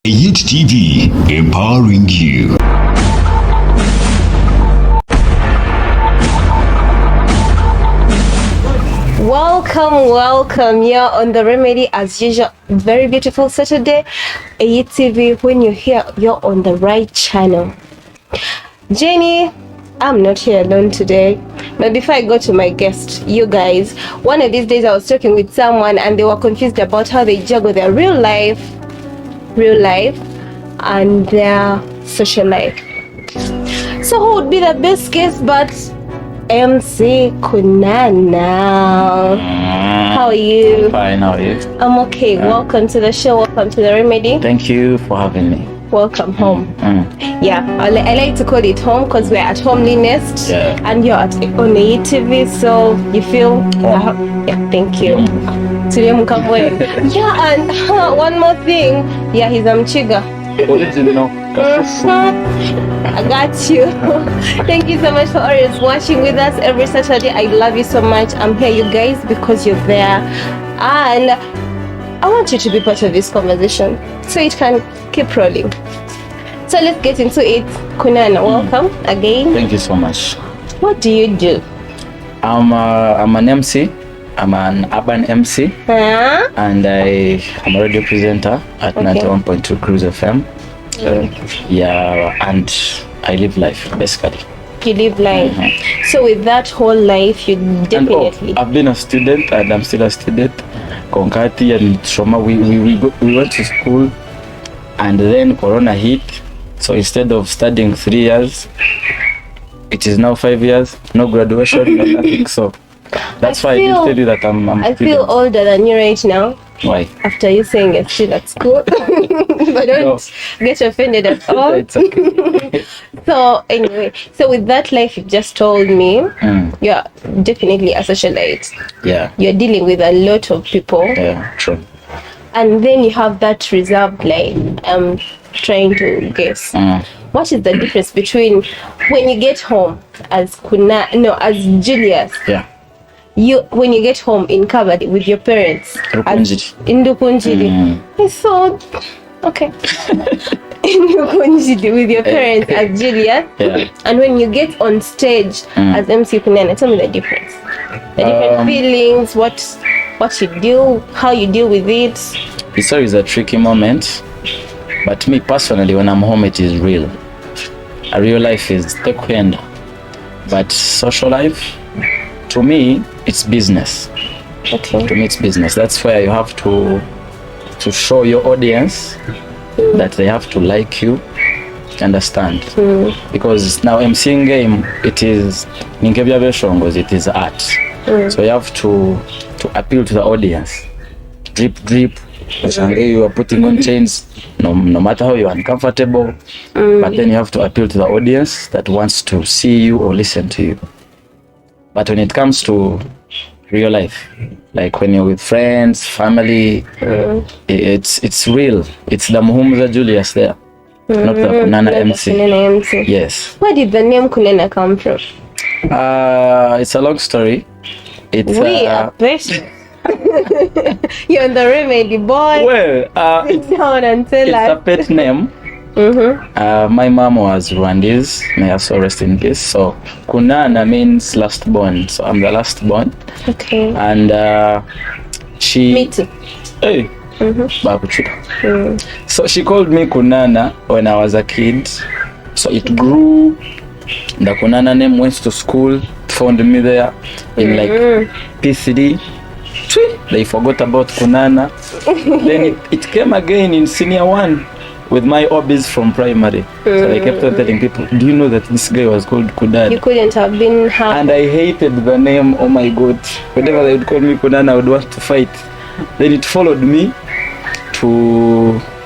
Youth TV, empowering you. Welcome. You're on The Remedy as usual. Very beautiful Saturday. Youth TV, when you're here, you're on the right channel. Jenny, I'm not here alone today. But before I go to my guest, you guys, one of these days I was talking with someone and they were confused about how they juggle their real life, and their social life. So who would be the best guest but MC Kunaana? How are you? Fine, how are you? I'm okay. Welcome to the show. Welcome to The Remedy. Thank you for having me. Welcome home. Yeah, I like to call it home because we're at Homeliness, and you're at on the TV, so you feel yeah. Thank you. Yeah, and one more thing. Yeah, he's Mchiga. Original. I got you. Thank you so much for always watching with us every Saturday. I love you so much. I'm here, you guys, because you're there, and I want you to be part of this conversation so it can keep rolling. So let's get into it. Kunaana, welcome again. Thank you so much. What do you do? I'm an MC. I'm an urban MC, and I'm a radio presenter at 91.2 Cruise FM. Yeah, and I live life basically. You live life. So with that whole life, you definitely. I've been a student, and I'm still a student. Konkati and Shoma, we went to school, and then Corona hit. So instead of studying 3 years, it is now 5 years. No graduation, no nothing. So that's why I did tell you that I feel older than you right now. Why? After you saying you're still at school. But don't get offended at all. It's okay. So anyway, so with that life you just told me, you're definitely a socialite. Yeah. You're dealing with a lot of people. Yeah, true. And then you have that reserved life. I'm trying to guess. What is the difference between when you get home as as Julius? Yeah. When you get home in Kabadi with your parents in Dukunjili, I thought, okay, in Dukunjili with your parents as Julius, and when you get on stage as MC Kunaana, tell me the difference, the different feelings, what you do, how you deal with it. It's always a tricky moment, but me personally, when I'm home, it is real. A real life is tekwenda, but social life, to me, it's business. Okay. To me, it's business. That's where you have to show your audience that they have to like you, understand. Because now MCing game, it is it is art. So you have to appeal to the audience. Drip. You are putting on chains, no matter how you're uncomfortable, but then you have to appeal to the audience that wants to see you or listen to you. But when it comes to real life, like when you're with friends, family, it's real. It's the Muhumuza Julius there, not the Kunaana Emcee. Yes. Where did the name Kunaana come from? It's a long story. It's you're on The Remedy, boy. Well, sit down and tell us. It's a pet name. My mom was Rwandese, may also rest in peace. So Kunaana means last born, so I'm the last born. Okay. And she. Me too. Hey. So she called me Kunaana when I was a kid. So it grew. The Kunaana name went to school, found me there in like P3. They forgot about Kunaana. Then it came again in senior 1 with my hobbies from primary. So I kept on telling people, do you know that this guy was called Kunaana? You couldn't have been happy. And I hated the name. Oh my God. Whenever they would call me Kunaana, I would want to fight. Then it followed me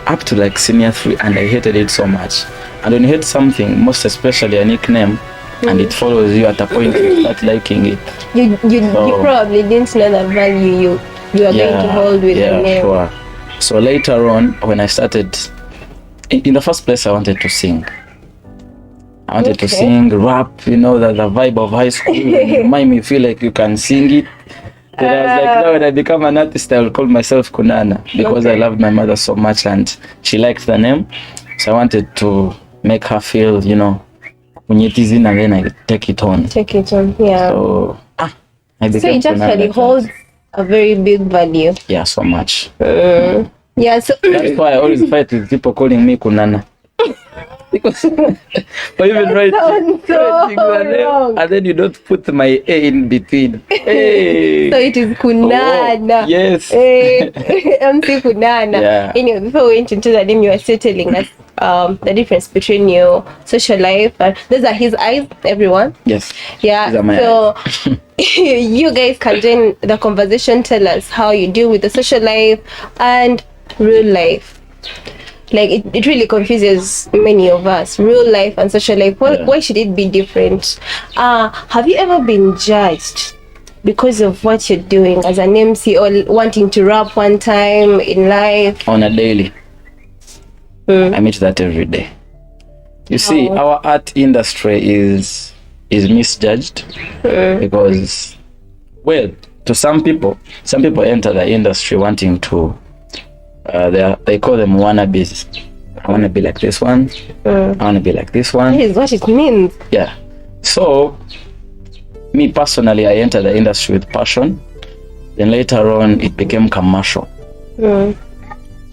up to like senior 3, and I hated it so much. And when you hate something, most especially a nickname, and it follows you at a point you start liking it. You probably didn't know the value you are going to hold with the name. Sure. So later on, when I started, in the first place, I wanted to sing. I wanted to sing rap, the vibe of high school. Mime, you feel like you can sing it. Then I was like, now when I become an artist, I will call myself Kunaana because I loved my mother so much and she liked the name. So I wanted to make her feel, you know, Kunyetizin, and then I take it on. Yeah. So, I became So it actually Kunaana holds a very big value. Yeah, so much. Yeah, so that's why I always fight with people calling me Kunaana. Because or even writing wrong. and then you don't put my A in between. Hey. So it is Kunaana. Oh, yes. MC Kunaana. Yeah. Anyway, before we went into the name, you were still telling us the difference between your social life and those are his eyes, everyone. Yes. Yeah. So you guys can join the conversation. Tell us how you deal with the social life and real life. Like it really confuses many of us. Real life and social life. Why should it be different? Have you ever been judged because of what you're doing as an MC or wanting to rap one time in life? On a daily. I meet that every day. You see, our art industry is misjudged because, well, to some people enter the industry wanting to. They call them wannabes. I want to be like this one. I want to be like this one. That is what it means. Yeah. So, me personally, I entered the industry with passion. Then later on, it became commercial.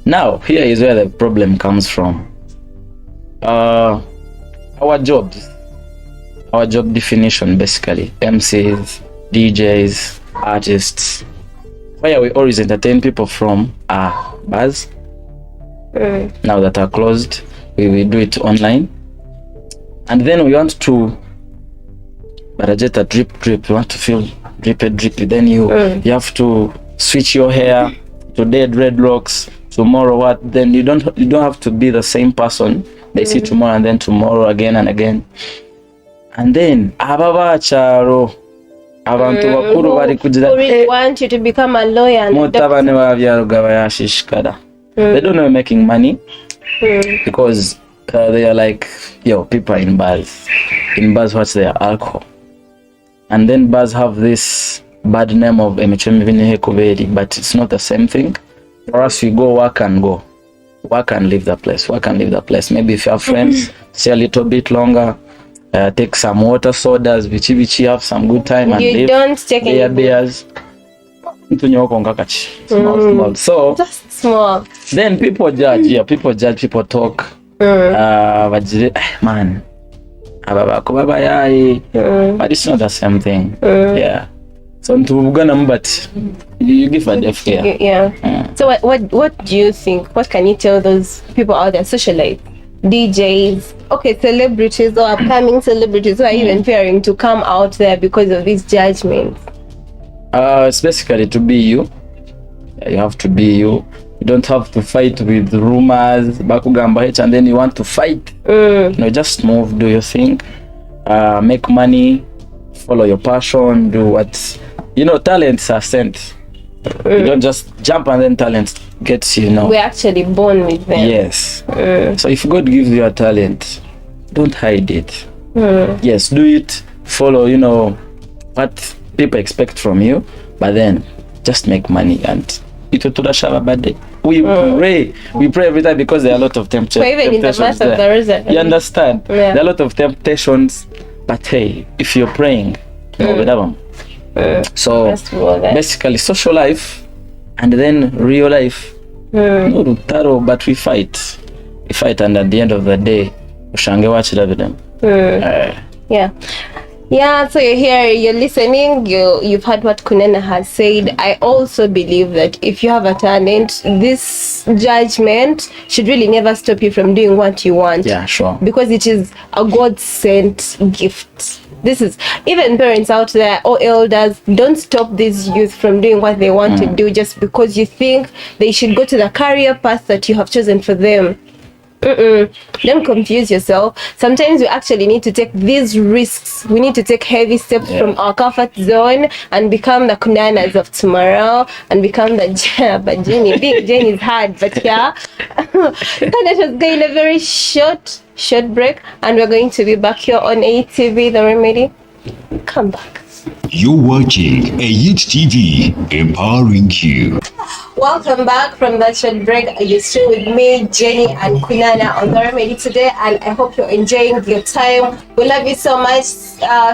Now, here is where the problem comes from. Our job definition, basically, MCs, DJs, artists, where we always entertain people from are bars. Now that are closed, we do it online. And then we want to barajeta drip. We want to feel drippy. Then you have to switch your hair. Today dreadlocks, tomorrow what? Then you don't have to be the same person. They see tomorrow and then tomorrow again and again. And then ababacharo abantu bakuru bari kugira really want you to become a lawyer. Mutabane babyaruga bayashishikara. They don't know making money because they are like, yo, people are in bars. In bars, what's their alcohol? And then bars have this bad name of Emcee, but it's not the same thing. For us, we go work and leave the place. Maybe if you have friends, stay a little bit longer. Take some water, sodas, vichi, have some good time and you leave. Don't take any beers. Small. So just small. Then people judge. Yeah, people talk. Man, but it's not the same thing. Yeah. So but you give a deaf ear. Yeah. So what do you think? What can you tell those people out there, socialite, DJs, okay, celebrities or upcoming celebrities who are even fearing to come out there because of these judgments? It's basically to be you. Yeah, you have to be you. You don't have to fight with rumors, and then you want to fight. Just move, do your thing, make money, follow your passion, do what. Talents are sent. You don't just jump and then talent gets you. We're actually born with them. Yes. So if God gives you a talent, don't hide it. Yes, do it. Follow, what people expect from you, but then just make money and we pray every time because there are a lot of temptations. Even in the mass of the rosary. You understand? Yeah. There are a lot of temptations, but hey, if you're praying, so basically social life and then real life, but we fight, and at the end of the day, yeah, so you're here, you're listening, you've heard what Kunaana has said. I also believe that if you have a talent, this judgment should really never stop you from doing what you want. Yeah, sure. Because it is a God-sent gift. This is, even parents out there or elders, don't stop these youth from doing what they want to do just because you think they should go to the career path that you have chosen for them. Don't confuse yourself. Sometimes we actually need to take these risks. We need to take heavy steps from our comfort zone and become the Kunaanas of tomorrow and become the but Jenny. Big Jenny is hard, but yeah. Let us go in a very short break, and we're going to be back here on ATV The Remedy. Come back. You're watching a Youth TV, empowering you. Welcome back from that short break. You're still with me, Jenny and Kunaana on the remedy today, and I hope you're enjoying your time. We love you so much.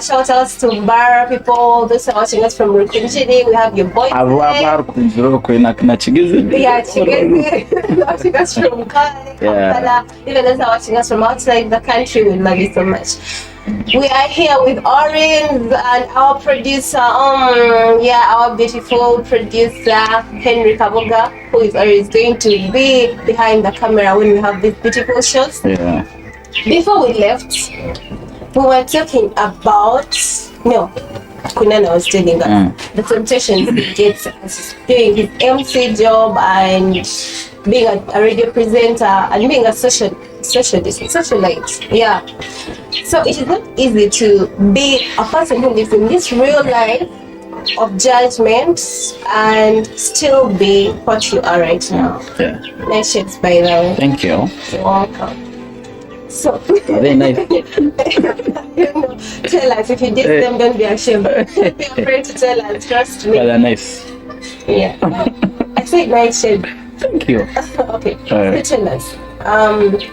Shout outs to Bara people, those who are watching us from Rukunjini. We have your boys. Yeah, Chigezi, watching us from Kampala. Even those who are watching us from outside the country, we love you so much. We are here with Orange and our producer, our beautiful producer Henry Kaboga, who is always going to be behind the camera when we have these beautiful shots. Yeah. Before we left, we were talking about Kunaana was telling us the temptations he gets as doing his MC job and being a radio presenter and being a socialite. Yeah. So it is not easy to be a person who lives in this real life of judgment and still be what you are right now. Yeah. Nice shades, by the way. Thank you. You're welcome. So, very nice. Tell us if you did them, don't be ashamed. Don't be afraid to tell us. Trust me. They're nice. Yeah. I said nice shade. Thank you. Okay. So tell us.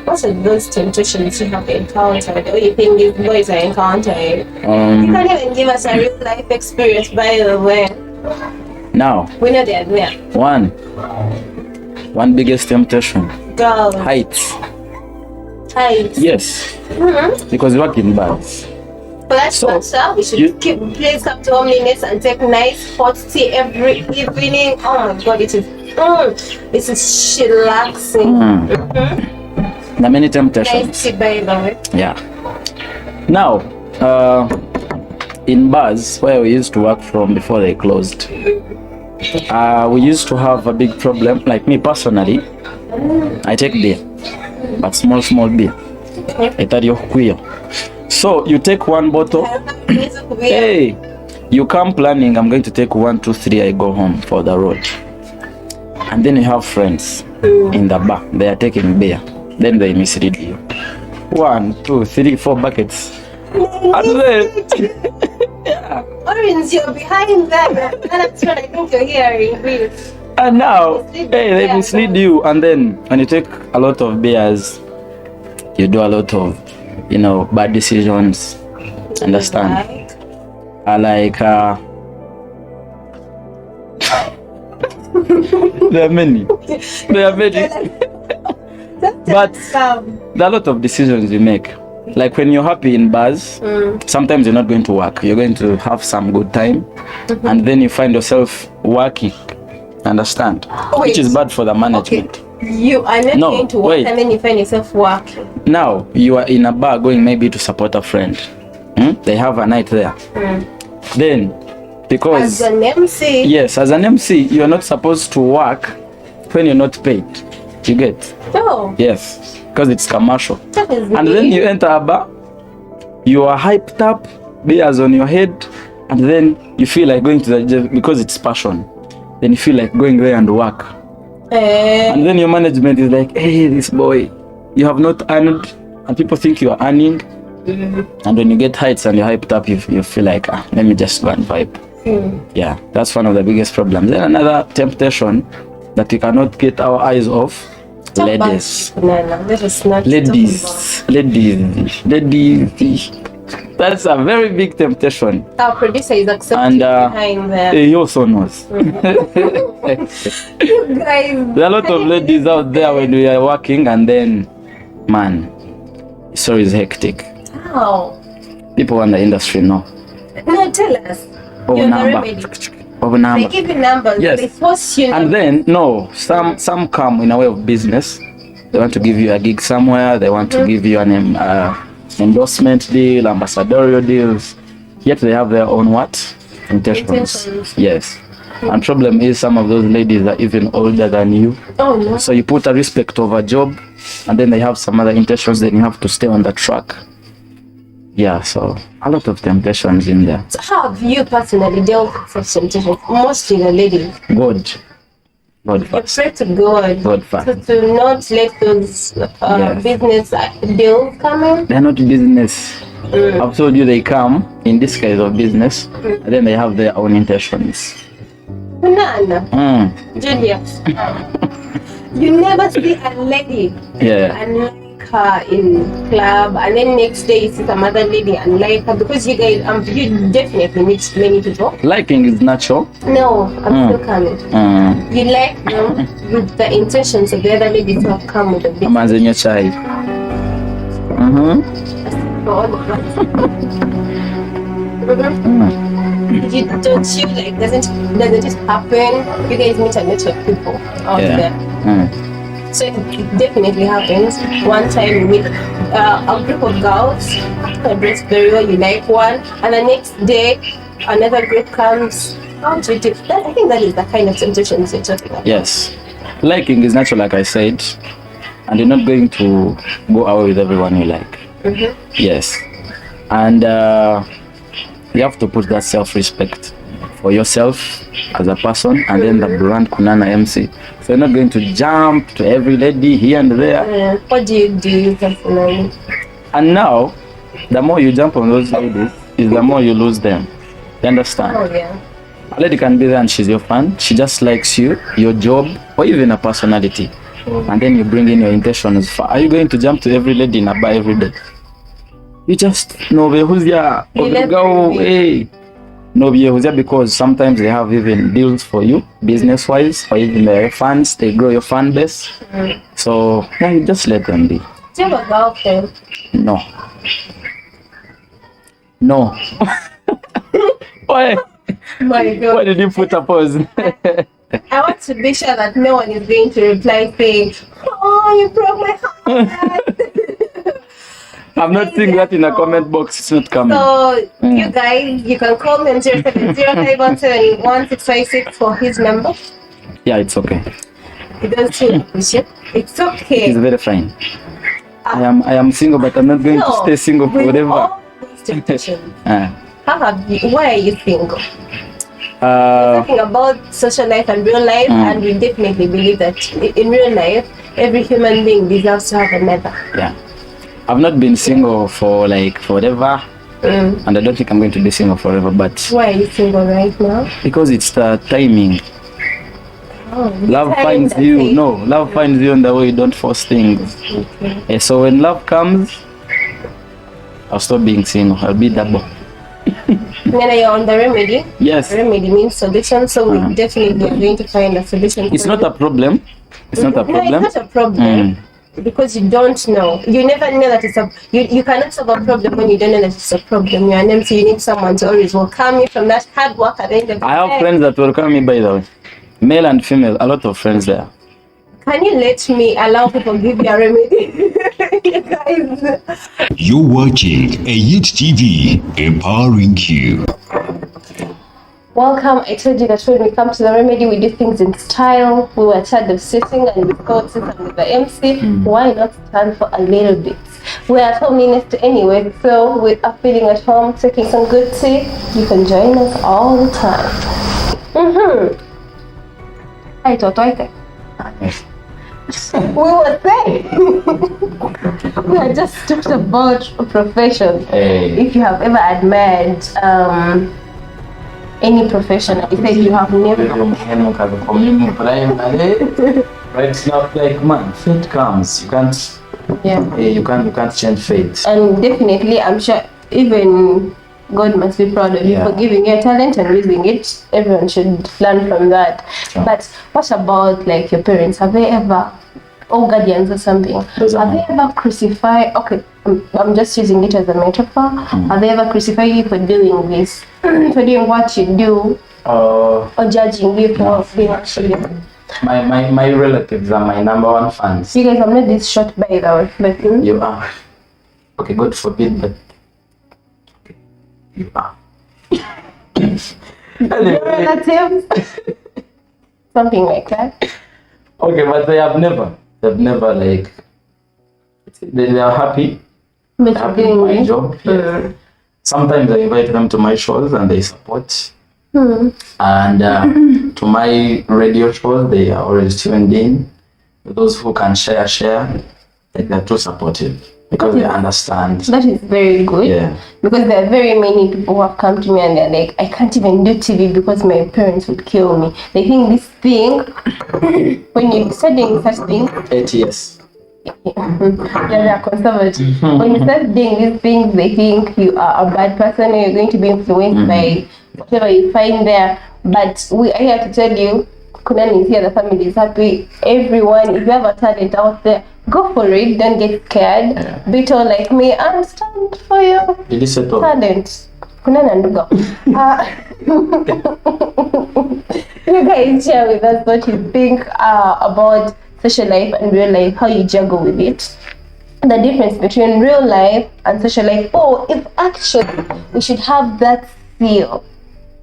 What are those temptations you have encountered, or you think these boys are encountering? You can't even give us a real life experience, by the way. Now, we know they're there. One biggest temptation. Girls. Heights. Mm-hmm. Yes. Because we work in bars. But that's so we should please come to homeliness and take nice hot tea every evening. Oh my god, it is chillaxing. There are many temptations. Nice tea, by the way. Yeah. Now, in bars where we used to work from before they closed, we used to have a big problem. Like me personally, I take beer, but small beer. Okay. So you take one bottle. Hey, you come planning, I'm going to take 1, 2, 3, I go home for the road. And then you have friends in the bar, they are taking beer. Then they mislead you. 1, 2, 3, 4 buckets. And then Orange, you're behind that. That's what I think you're hearing. And now, they mislead you. And then when you take a lot of beers, you do a lot of bad decisions. Understand? There are many. But there are a lot of decisions you make. Like when you're happy in bars, sometimes you're not going to work. You're going to have some good time. And then you find yourself working. Understand? Which is bad for the management. Okay. You are not going to work and then you find yourself working. Now, you are in a bar going maybe to support a friend. They have a night there. Then, because... As an MC? Yes, as an MC, you are not supposed to work when you're not paid. You get? No. Yes, because it's commercial. That is and then you enter a bar, you are hyped up, beers on your head, and then you feel like going to the because it's passion. Then you feel like going there and work. And then your management is like, hey, this boy, you have not earned, and people think you are earning. And when you get heights and you're hyped up, you feel like, let me just go and vibe. Yeah, that's one of the biggest problems. Then another temptation that we cannot get our eyes off, ladies. Ladies. That's a very big temptation. Our producer is accepting behind there. He also knows. You guys. There are a lot of ladies out there when we are working, and then, man, it's always hectic. How? People in the industry know. No, tell us. Number. They give you numbers. Yes. They force you. And then, some come in a way of business. They want to give you a gig somewhere. They want to give you an endorsement deal, ambassadorial deals. Yet they have their own what? Intentions. Yes. And problem is some of those ladies are even older than you. Oh no. So you put a respect of a job, and then they have some other intentions, then you have to stay on the track. Yeah, so a lot of temptations in there. So how have you personally dealt with such temptations? Mostly the ladies. God You first. pray to God. God first. To not let those Yes. business deals come in. They're not business. I've told you they come in this case of business, and then they have their own intentions. Kunaana, Julius, you never see a lady Yeah. and like her in club, and then next day you see some other lady and like her, because you guys, you definitely meet many people. Liking is natural. No, I'm still coming. You like them with the intentions of the other lady to have come with a bit. I'm as in your child. For all the You don't you like doesn't it happen? You guys meet a lot of people out there. So it definitely happens. One time you meet a group of girls who dress very well, you like one, and the next day another group comes. I think that is the kind of temptations you're talking about. Yes. Liking is natural, like I said, and you're not going to go away with everyone you like. Yes. And you have to put that self-respect for yourself as a person, and then the brand Kunaana Emcee. So you're not going to jump to every lady here and there. What do you do personally? And now, the more you jump on those ladies, is the more you lose them. You understand? Oh yeah. A lady can be there and she's your fan. She just likes you, your job, or even a personality. And then you bring in your intentions. Are you going to jump to every lady in a bar every day? You just know who's there. Hey. No, who's there, because sometimes they have even deals for you, business-wise, or even their fans. They grow your fan base. So yeah, you just let them be. Do you have a girlfriend? No. Why? My God. Why did you put a pause? I want to be sure that no one is going to reply saying, "Oh, you broke my heart." I'm not seeing that in a comment box. It's not coming. So you guys, you can call me on 070-517-1656 for his number. Yeah, it's okay. He does too appreciate. It's okay. It's very fine. I am single, but I'm not going to stay single with forever. all these temptations, Uh, why are you single? We're talking about social life and real life, and we definitely believe that in real life, every human being deserves to have a mother. Yeah. I've not been single for like forever, and I don't think I'm going to be single forever, but Why are you single right now? because it's the timing. Love time finds that you. they- No, love finds you in the way you don't force things. Okay. So when love comes, I'll stop being single. I'll be double. Then you're on the remedy. Yes. Remedy means solution, so we definitely are going to find a solution. It's not a problem. It's not a problem. No, it's not a problem. Because you don't know. You never know that it's a... You cannot solve a problem when you don't know that it's a problem. You're an MC, you need someone to always welcome you from that hard work at the end of the I have day. friends that welcome me, by the way. Male and female, a lot of friends there. Can you let me allow people give you a remedy? You guys. You're watching a Youth TV, empowering you. Welcome. I told you that when we come to the remedy, we do things in style. We were tired of sitting and we thought, since I'm with the MC, why not stand for a little bit? We're at home next to anyway, so we are feeling at home, taking some good tea. You can join us all the time. Hi, Totoite. We were saying, we had just talked about a profession. Hey. If you have ever admired any profession, I said you have never. Right now, like man, fate comes. You can't. Yeah. You can't change fate. And definitely, I'm sure even God must be proud of you for giving your talent and using it. Everyone should learn from that. Sure. But what about like your parents? Have they ever, or guardians or something, have they ever crucified? Okay, I'm just using it as a metaphor. Have they ever crucified you for doing this, for doing what you do, or judging you for being actually? My relatives are my number one fans. You guys, I'm not this short by the way, but You are. Okay, God forbid, but okay, you are. relatives, something like that. Okay, but they've never like, they are happy. But Happy you're with doing my it. job. Yes. Sometimes I invite them to my shows and they support. And to my radio shows, they are always tuned in. Those who can share, like they're too supportive because they understand. That is very good. Yeah. Because there are very many people who have come to me and they're like, I can't even do TV because my parents would kill me. They think this thing, when you're studying such things, 8 years. yeah, they are conservative. When you start doing these things, they think you are a bad person or you're going to be influenced by whatever you find there. But we are here to tell you, Kunaana is here, the family is happy. Everyone, if you have a talent out there, go for it. Don't get scared. Yeah. Be told like me, and stand for your Did you say talent. Kunaana Nduga. You guys share with us what you think about social life and real life, how you juggle with it. The difference between real life and social life. Oh, if actually we should have that feel.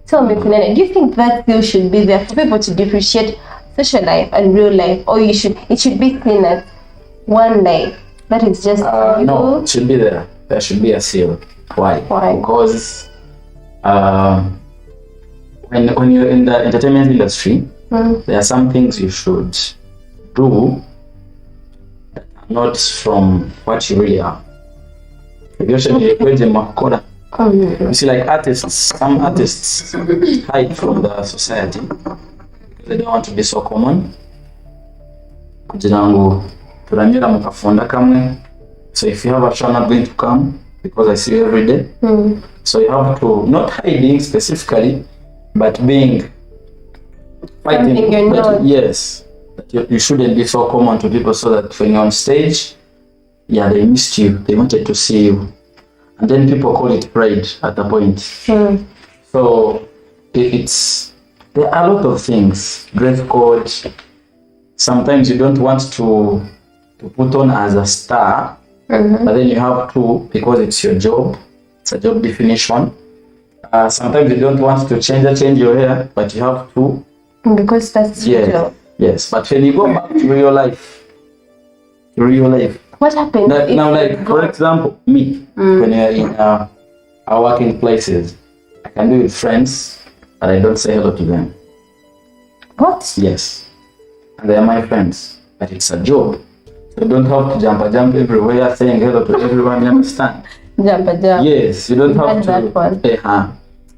Tell me, Kunaana, do you think that still should be there for people to differentiate social life and real life, or it should be seen as one life that is just you? No, it should be there. There should be a seal. Why? Because when you're in the entertainment industry, there are some things you should do that are not from what you really are. You see, like artists, some artists hide from the society because they don't want to be so common. So if you have a show, I'm not going to come because I see you every day. So you have to, not hiding specifically, but being fighting. Yes, you shouldn't be so common to people so that when you're on stage, yeah, they missed you, they wanted to see you. And then people call it pride at the point. So there are a lot of things. Dress code. Sometimes you don't want to put on as a star, but then you have to because it's your job. It's a job definition. Sometimes you don't want to change your hair, but you have to because that's your job. Yes, but when you go back to real life, what happens? Now, like for example, me, when you're in our working places, I can be with friends, but I don't say hello to them. What? Yes, and they are my friends, but it's a job, so you don't have to jump everywhere saying hello to everyone. You understand? Jump. Yes, you don't have to. That one.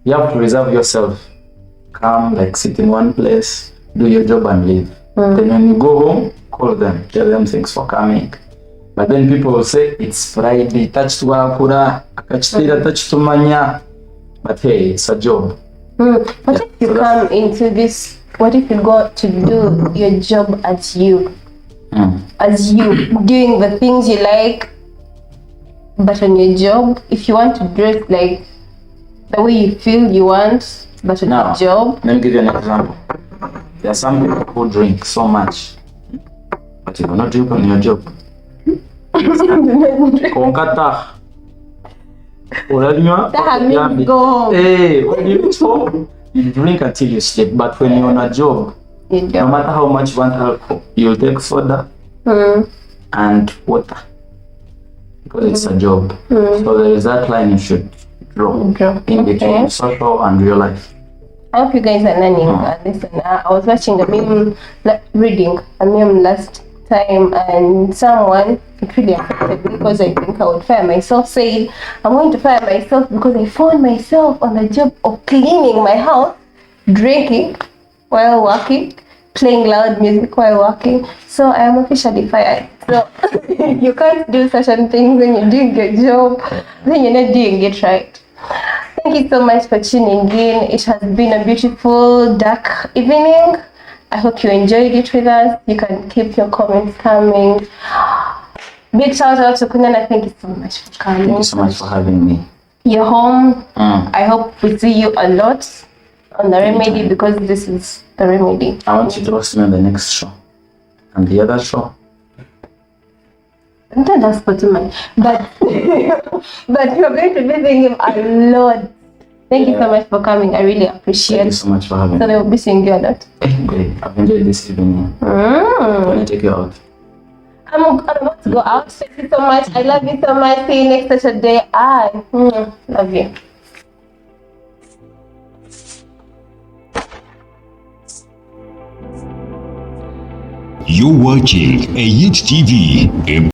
You have to reserve yourself. Come, like sit in one place, do your job and leave. Then when you go home, call them, tell them thanks for coming. But then people will say it's Friday, touch to wakura, akachitira touch to manya. But hey, it's a job. What if you come into this? What if you go to do your job as you? As you, doing the things you like, but on your job, if you want to dress like the way you feel you want, but on your job. Let me give you an example. There are some people who drink so much, but you cannot drink on your job. Konkata. That means go home. Hey, when you reach home, you drink until you sleep. But when you're on a job, no matter how much you want alcohol, you'll take soda and water because it's a job. So there is that line you should draw in between social and real life. I hope you guys are learning. Listen, I was watching reading a meme last time, and someone, it really affected me because I think I would fire myself, saying I'm going to fire myself because I found myself on the job of cleaning my house, drinking while working, playing loud music while working. So I am officially fired. So you can't do certain things when you're doing your job, then you're not doing it right. Thank you so much for tuning in. It has been a beautiful dark evening. I hope you enjoyed it with us. You can keep your comments coming. Big shout out to Kunaana. Thank you so much for coming. Thank you so much for having me. You're home. I hope we see you a lot on the Remedy because this is the Remedy. I want you to host me on the next show and the other show. Not that's for too much, but but you're going to be seeing him a lot. Thank you so much for coming. I really appreciate it. Thank you so much for having me. So they will be seeing you a lot. Great. I've enjoyed this evening. When I take you out. I'm about to go out. Thank you so much. I love you so much. See you next Saturday. I love you. You're watching a Youth TV,